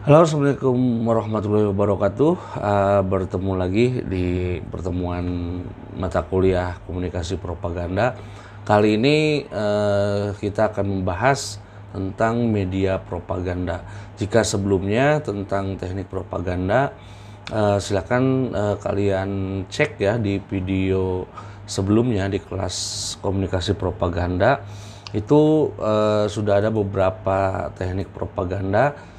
Halo, Assalamualaikum warahmatullahi wabarakatuh. Bertemu lagi di pertemuan mata kuliah komunikasi propaganda. Kali ini kita akan membahas tentang media propaganda. Jika sebelumnya tentang teknik propaganda, silakan kalian cek ya di video sebelumnya di kelas komunikasi propaganda. Itu sudah ada beberapa teknik propaganda.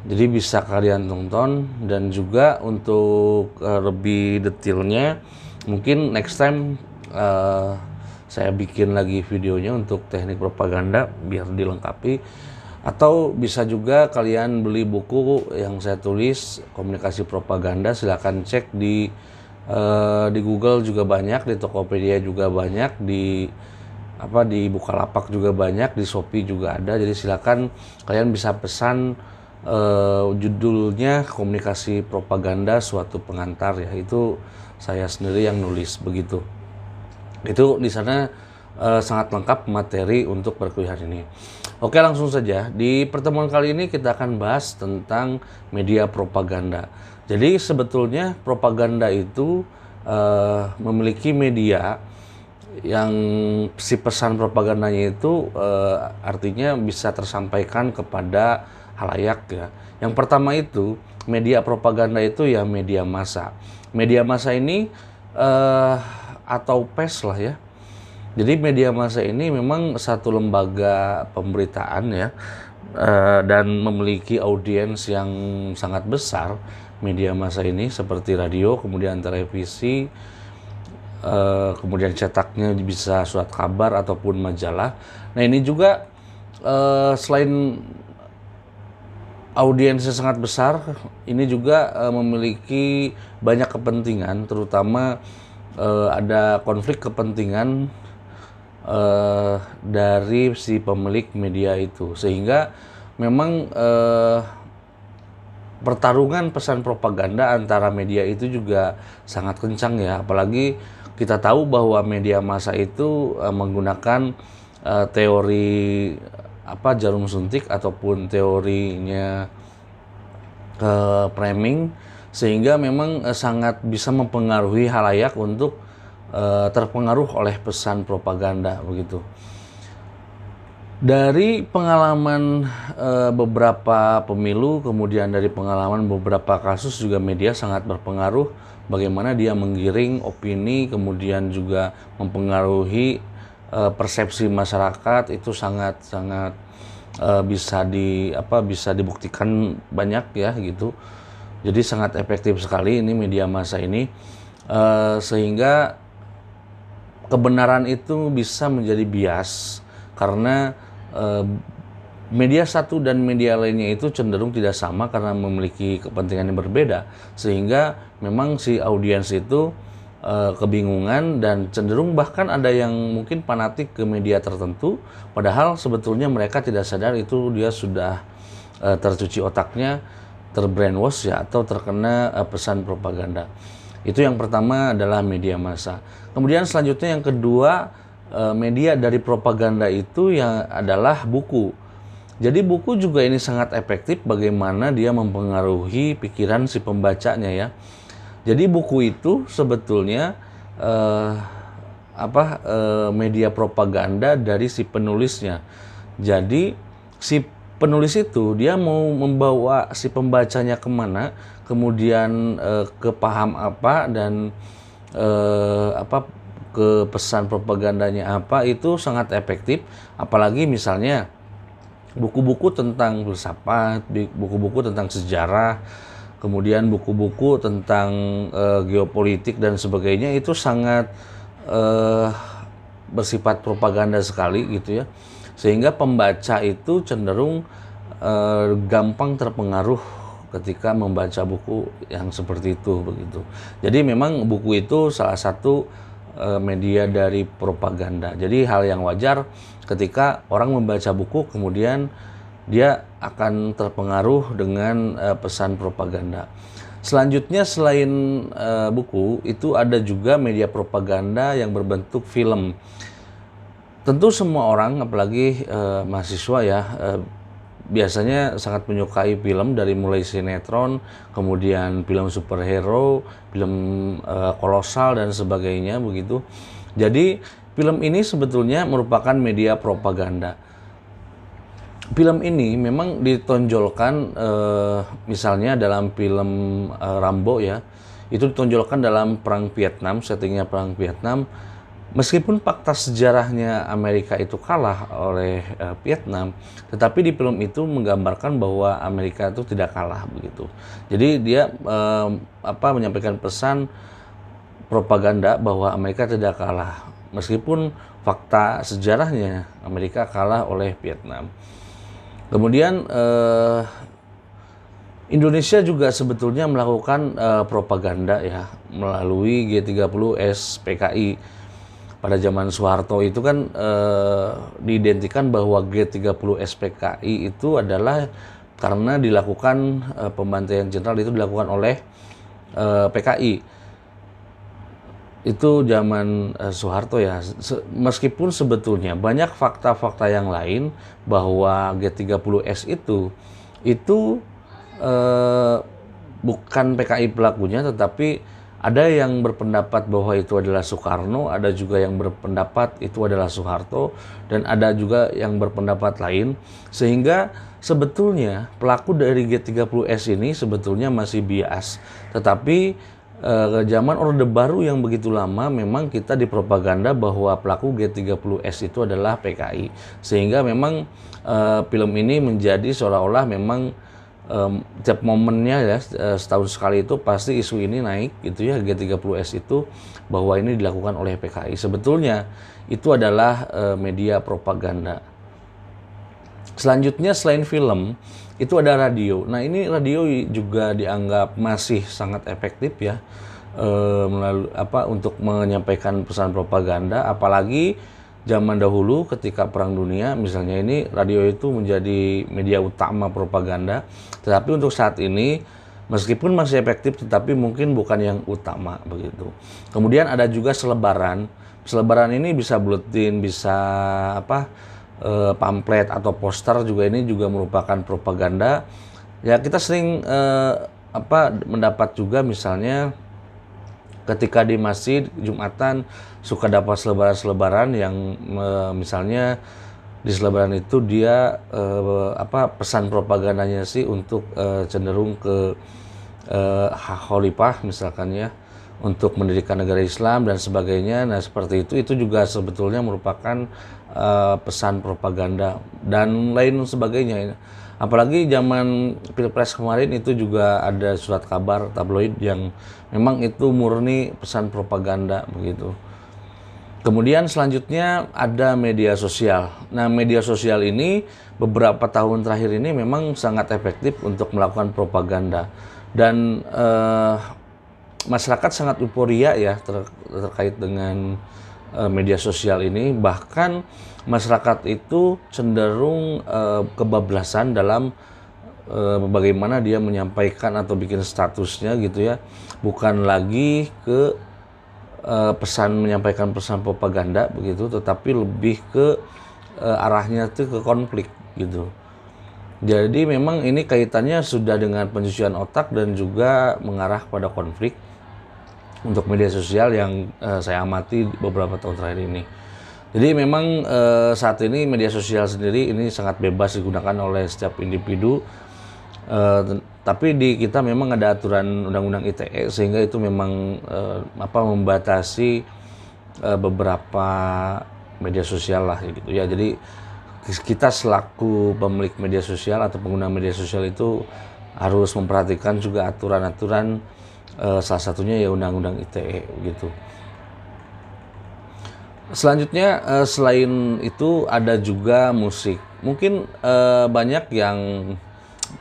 Jadi bisa kalian tonton, dan juga untuk lebih detailnya mungkin next time saya bikin lagi videonya untuk teknik propaganda biar dilengkapi, atau bisa juga kalian beli buku yang saya tulis komunikasi propaganda. Silahkan cek di Google juga banyak, di Tokopedia juga banyak, di Bukalapak juga banyak, di Shopee juga ada. Jadi silakan kalian bisa pesan. Judulnya komunikasi propaganda suatu pengantar ya, itu saya sendiri yang nulis begitu. Itu di sana sangat lengkap materi untuk perkuliahan ini. Oke, langsung saja. Di pertemuan kali ini kita akan bahas tentang media propaganda. Jadi sebetulnya propaganda itu memiliki media yang si pesan propagandanya itu artinya bisa tersampaikan kepada halayak ya. Yang pertama itu media propaganda itu ya media massa. Media massa ini atau pers lah ya. Jadi media massa ini memang satu lembaga pemberitaan ya, dan memiliki audiens yang sangat besar. Media massa ini seperti radio, kemudian televisi, kemudian cetaknya bisa surat kabar ataupun majalah. Nah ini juga selain audiensnya sangat besar, ini juga memiliki banyak kepentingan, terutama ada konflik kepentingan dari si pemilik media itu, sehingga memang pertarungan pesan propaganda antara media itu juga sangat kencang ya. Apalagi kita tahu bahwa media massa itu menggunakan teori jarum suntik ataupun teorinya framing, sehingga memang sangat bisa mempengaruhi halayak untuk terpengaruh oleh pesan propaganda begitu. Dari pengalaman beberapa pemilu, kemudian dari pengalaman beberapa kasus juga media sangat berpengaruh bagaimana dia menggiring opini, kemudian juga mempengaruhi persepsi masyarakat. Itu sangat bisa dibuktikan banyak ya gitu. Jadi sangat efektif sekali ini media massa ini, sehingga kebenaran itu bisa menjadi bias karena media satu dan media lainnya itu cenderung tidak sama karena memiliki kepentingan yang berbeda, sehingga memang si audiens itu kebingungan dan cenderung bahkan ada yang mungkin fanatik ke media tertentu, padahal sebetulnya mereka tidak sadar itu dia sudah tercuci otaknya, terbrainwash ya, atau terkena pesan propaganda. Itu yang pertama adalah media massa. Kemudian selanjutnya yang kedua, media dari propaganda itu yang adalah buku. Jadi buku juga ini sangat efektif bagaimana dia mempengaruhi pikiran si pembacanya ya. Jadi buku itu sebetulnya media propaganda dari si penulisnya. Jadi si penulis itu dia mau membawa si pembacanya kemana, kemudian ke paham apa, dan ke pesan propagandanya apa, itu sangat efektif. Apalagi misalnya buku-buku tentang filsafat, buku-buku tentang sejarah, kemudian buku-buku tentang geopolitik dan sebagainya, itu sangat bersifat propaganda sekali gitu ya, sehingga pembaca itu cenderung gampang terpengaruh ketika membaca buku yang seperti itu begitu. Jadi memang buku itu salah satu media dari propaganda. Jadi hal yang wajar ketika orang membaca buku kemudian dia akan terpengaruh dengan pesan propaganda. Selanjutnya selain buku, itu ada juga media propaganda yang berbentuk film. Tentu semua orang, apalagi mahasiswa ya, biasanya sangat menyukai film dari mulai sinetron, kemudian film superhero, film kolosal dan sebagainya begitu. Jadi film ini sebetulnya merupakan media propaganda. Film ini memang ditonjolkan misalnya dalam film Rambo ya, itu ditonjolkan dalam perang Vietnam, settingnya perang Vietnam. Meskipun fakta sejarahnya Amerika itu kalah oleh Vietnam, tetapi di film itu menggambarkan bahwa Amerika itu tidak kalah begitu. Jadi dia menyampaikan pesan propaganda bahwa Amerika tidak kalah, meskipun fakta sejarahnya Amerika kalah oleh Vietnam. Kemudian Indonesia juga sebetulnya melakukan propaganda ya melalui G30S PKI. Pada zaman Soeharto itu kan diidentikan bahwa G30S PKI itu adalah karena dilakukan pembantaian jenderal itu dilakukan oleh PKI. Itu zaman Soeharto ya. Meskipun sebetulnya banyak fakta-fakta yang lain bahwa G30S itu bukan PKI pelakunya, tetapi ada yang berpendapat bahwa itu adalah Soekarno, ada juga yang berpendapat itu adalah Soeharto, dan ada juga yang berpendapat lain. Sehingga sebetulnya pelaku dari G30S ini sebetulnya masih bias. Tetapi zaman Orde Baru yang begitu lama memang kita dipropaganda bahwa pelaku G30S itu adalah PKI. Sehingga memang film ini menjadi seolah-olah memang tiap momennya ya setahun sekali itu pasti isu ini naik gitu ya, G30S itu bahwa ini dilakukan oleh PKI. Sebetulnya itu adalah media propaganda. Selanjutnya selain film itu ada radio. Nah ini radio juga dianggap masih sangat efektif ya untuk menyampaikan pesan propaganda, apalagi zaman dahulu ketika Perang Dunia misalnya ini radio itu menjadi media utama propaganda. Tetapi untuk saat ini meskipun masih efektif tetapi mungkin bukan yang utama begitu. Kemudian ada juga selebaran. Selebaran ini bisa buletin, bisa pamflet atau poster, juga ini juga merupakan propaganda. Ya kita sering mendapat juga misalnya ketika di masjid Jumatan suka dapat selebaran-selebaran yang misalnya di selebaran itu dia pesan propagandanya sih untuk cenderung ke khalifah misalkan ya, untuk mendirikan negara Islam dan sebagainya. Nah seperti itu juga sebetulnya merupakan pesan propaganda dan lain sebagainya. Apalagi zaman Pilpres kemarin itu juga ada surat kabar tabloid yang memang itu murni pesan propaganda begitu. Kemudian selanjutnya ada media sosial. Nah media sosial ini beberapa tahun terakhir ini memang sangat efektif untuk melakukan propaganda. Dan masyarakat sangat euforia ya terkait dengan media sosial ini. Bahkan masyarakat itu cenderung kebablasan dalam bagaimana dia menyampaikan atau bikin statusnya gitu ya. Bukan lagi ke menyampaikan pesan propaganda begitu, tetapi lebih ke arahnya tuh ke konflik gitu. Jadi memang ini kaitannya sudah dengan pencucian otak dan juga mengarah pada konflik untuk media sosial yang saya amati beberapa tahun terakhir ini. Jadi memang saat ini media sosial sendiri ini sangat bebas digunakan oleh setiap individu. Tapi di kita memang ada aturan Undang-Undang ITE sehingga itu memang membatasi beberapa media sosial lah gitu ya. Jadi kita selaku pemilik media sosial atau pengguna media sosial itu harus memperhatikan juga aturan-aturan, salah satunya ya Undang-Undang ITE gitu. Selanjutnya selain itu ada juga musik. Mungkin banyak yang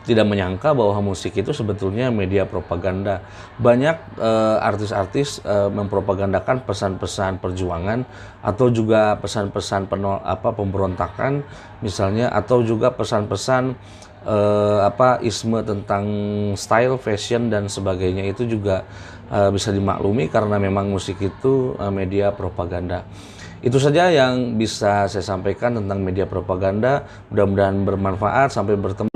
tidak menyangka bahwa musik itu sebetulnya media propaganda. Banyak artis-artis mempropagandakan pesan-pesan perjuangan atau juga pesan-pesan pemberontakan misalnya, atau juga pesan-pesan isme tentang style, fashion dan sebagainya. Itu juga bisa dimaklumi karena memang musik itu media propaganda. Itu saja yang bisa saya sampaikan tentang media propaganda. Mudah-mudahan bermanfaat. Sampai bertemu.